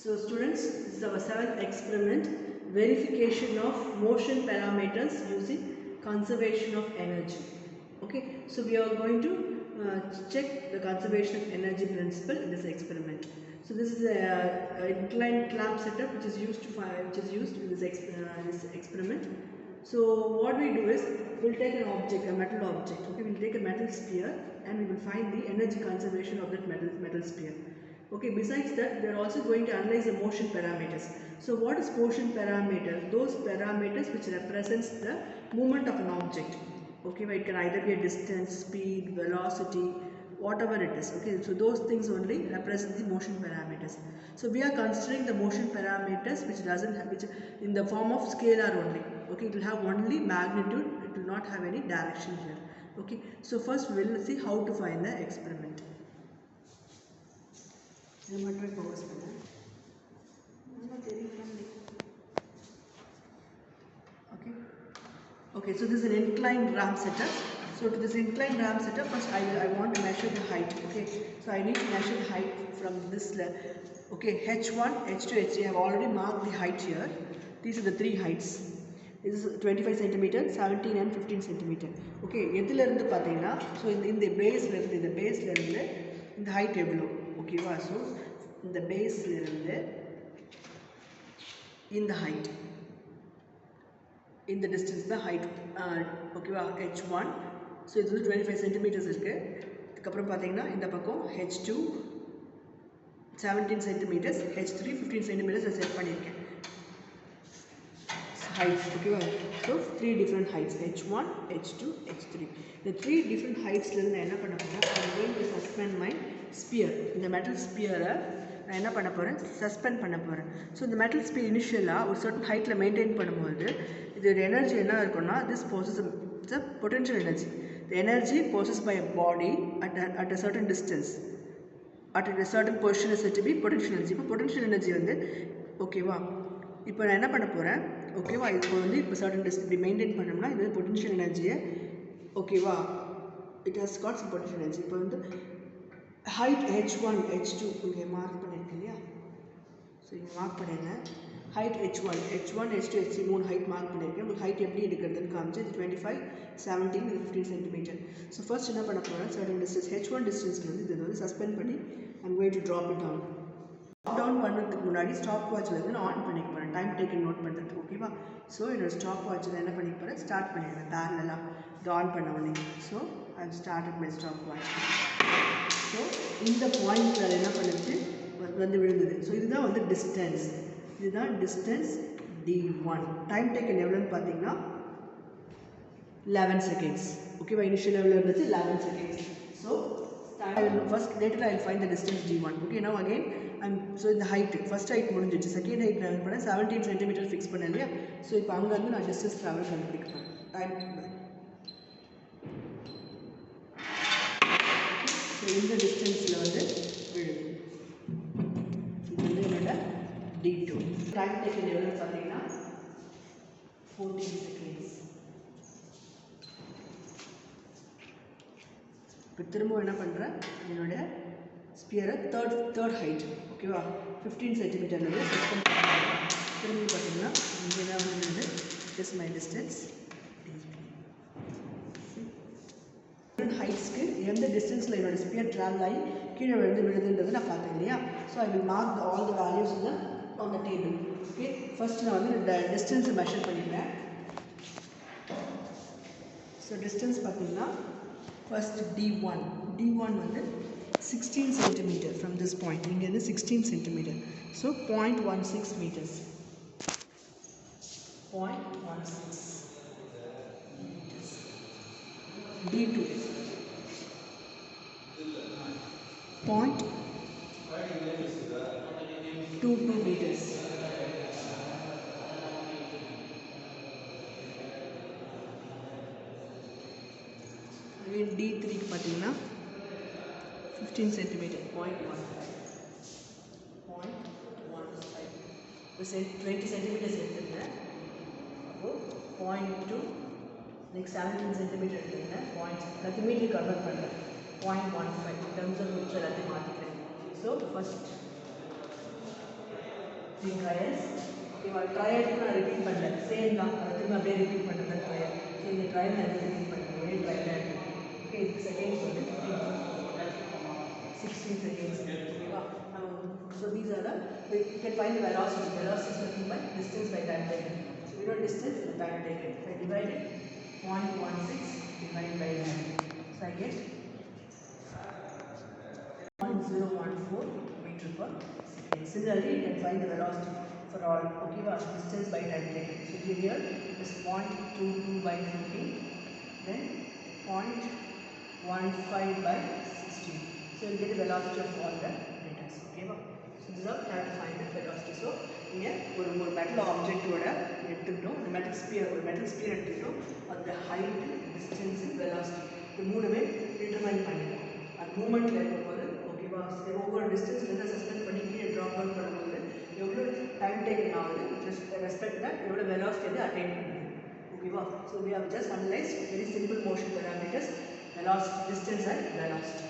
So students, this is our 7th experiment, verification of motion parameters using conservation of energy. Okay, so we are going to check the conservation of energy principle in this experiment. So this is a inclined clamp setup which is used in this experiment. So what we do is, we'll take an object, a metal object. Okay, we'll take a metal sphere and we will find the energy conservation of that metal sphere. Okay, besides that, we are also going to analyze the motion parameters. So what is motion parameter? Those parameters which represents the movement of an object. Okay, it can either be a distance, speed, velocity, whatever it is. Okay, so those things only represent the motion parameters. So we are considering the motion parameters which doesn't have, which in the form of scalar only. Okay, it will have only magnitude, it will not have any direction here. Okay, so first we will see how to find the experiment. Okay, so this is an inclined ramp setup. So to this inclined ramp setup, first I want to measure the height. Okay, so I need to measure the height from this level. Okay, H1, H2, H3. I have already marked the height here. These are the three heights. This is 25 centimeter, 17 and 15 centimeter. Okay, so in the base level, in the height evlo. Okay, so in the base level, in the height, in the distance, the height, okay, H1. So this is 25 centimeters. In the H2 17 centimeters, H3 15 centimeters. I set heights. Okay, so three different heights, H1, H2, H3. The three different heights, I'm going to suspend my sphere. In the metal sphere, suspend. So the metal sphere initially a certain height maintain the energy this possesses the potential energy. The energy possessed by a body at a certain distance, at a certain position is said to be potential energy. Potential energy okay va. இப்போ நான் என்ன பண்ண போறேன், ஓகேவா, இப்போ இப்போ certain distance இப்படி maintain பண்ணோம்னா இது பொட்டன்ஷியல் எனர்ஜியை, ஓகேவா, it has got some potential energy. இப்போ ஹைட் H1, H2 இங்கே மார்க் பண்ணியிருக்கேன் இல்லையா, ஸோ இங்கே மார்க் பண்ணியிருந்தேன். ஹைட் H1, H2, H3 மூணு ஹைட் மார்க் பண்ணியிருக்கேன். உங்களுக்கு ஹைட் எப்படி எடுக்கிறதுன்னு காமிச்சு, இது 25, 17, இது 15 சென்டிமீட்டர். ஸோ ஃபர்ஸ்ட் என்ன பண்ண போகிறேன், சர்டன் டிஸ்டன்ஸ் H1 டிஸ்டன்ஸ்லேருந்து இது சஸ்பெண்ட் பண்ணி I'm going to drop it down. Down பண்ணுறதுக்கு முன்னாடி ஸ்டாப் வாட்சில் நான் ஆன் பண்ணிக்க போகிறேன், டைம் டேக்கன் நோட் பண்ணுறது. ஓகேவா, ஸோ என்னோடய ஸ்டாப் வாட்சில் என்ன பண்ணிக்க போகிறேன், ஸ்டார்ட் பண்ணிடுறேன் பேரலாக இது ஆன் பண்ண உடனே. So I start my stop watch. So இந்த பாயிண்டில் என்ன பண்ணுச்சு விழுந்தது. ஸோ இதுதான் டிஸ்டன்ஸ், இதுதான் டிஸ்டன்ஸ் D1. டைம் டேக்கன் எவ்வளோன்னு பார்த்தீங்கன்னா 11 seconds. ஓகேவா, இனிஷியல் எவ்வளோ இருந்துச்சு 11 seconds. So later I will find the distance D1. Okay, now again so in the height, first height முடிஞ்சிச்சு, செகண்ட் height travel பண்ண 17 cm ஃபிக்ஸ் பண்ணேன் இல்லையா. ஸோ இப்போ அங்கேருந்து நான் டிஸ்டன்ஸ் ட்ராவல் கண்டுபிடிக்க போகிறேன். டைம் ஸோ இந்த டிஸ்டன்ஸில் விழுது. இது என்னோட D2. டைம் டேக்கன் எவ்வளோன்னு பார்த்தீங்கன்னா 14 seconds. இப்போ திரும்ப என்ன பண்ணுறேன், என்னோட ஸ்பியரை தேர்ட் ஹைட், ஓகேவா, 15 சென்டிமீட்டர்லேருந்து சஸ்பெண்ட் பண்ணுறேன். திரும்பி பார்த்தீங்கன்னா இங்கே என்ன பண்ணுறது, இஸ் மை டிஸ்டன்ஸ். ஹைட்ஸ்க்கு எந்த டிஸ்டன்ஸில் என்னோட ஸ்பியர் ட்ராவல் ஆகி கீழே விழுதுன்றது நான் பார்த்தேன் இல்லையா. So I will mark all the values on the table. Okay, first நான் டிஸ்டன்ஸை மெஷர் பண்ணிக்கிறேன். ஸோ டிஸ்டன்ஸ் பார்த்தீங்கன்னா first D1 16 centimeter from this point. இங்கே 16 centimeter. So 0.16 meters. 0.16 meters. D2 0.22 meters. D3 பார்த்தீங்கன்னா 15 centimeter, 0.15. 20 centimeters எடுத்துருந்தேன். அப்போது 0.2, நெக்ஸ்ட் 17 centimeter எடுத்துருந்தேன். எல்லாத்தையும் metre convert பண்ணுறேன். 0.15 terms of metre எல்லாத்தையும் மாற்றிக்கிறேன். So first three trials. ஓகேவா, ட்ரையலுக்கு நான் ரிப்பீட் பண்ணல, சேம் தான், அதை திரும்ப அப்படியே ரிப்பீட் பண்ணுறது ட்ரையல். ஸோ இந்த ட்ரையல் நான் ரிப்பீட் பண்ணுறேன், ஒரே ட்ரையலாக இருக்குது. ஓகே, இதுக்கு செகண்ட்ஸ் வந்து 16 seconds. ஓகேவா, so these are the, you can find the velocity. Velocity is nothing but distance by time taken. So we know distance is time taken. If I divide it, 0.16 divided by 9. So I get 0.014 meter per second. Similarly, you can find the velocity for all. Okay, distance by time taken. So here is 0.22 by 15, then 0.15 by 16. So you get the velocity of all the data. Okay, so this is how you have to find the velocity. So here ஒரு metal object ஓட எடுத்துக்கிட்டோம், the metal sphere எடுத்துக்கிட்டோம், அந்த height, distance, velocity இந்த மூணுமே determine பண்ணிருக்கோம். அந்த மூமெண்ட்ல இருக்கும்போது ஓகேவா, ஒவ்வொரு டிஸ்டன்ஸ்லேருந்து சஸ்பெண்ட் பண்ணி கீழே ட்ராப் அவுட் பண்ணும்போது எவ்வளோ டைம் டேக்கன் ஆகுது, ரெஸ்பெக்ட் தட் எவ்வளோ வெலாசிட்டி வந்து அட்டைன் பண்ணுது. ஓகேவா, so we have just analyse very simple motion parameters, velocity, distance and velocity.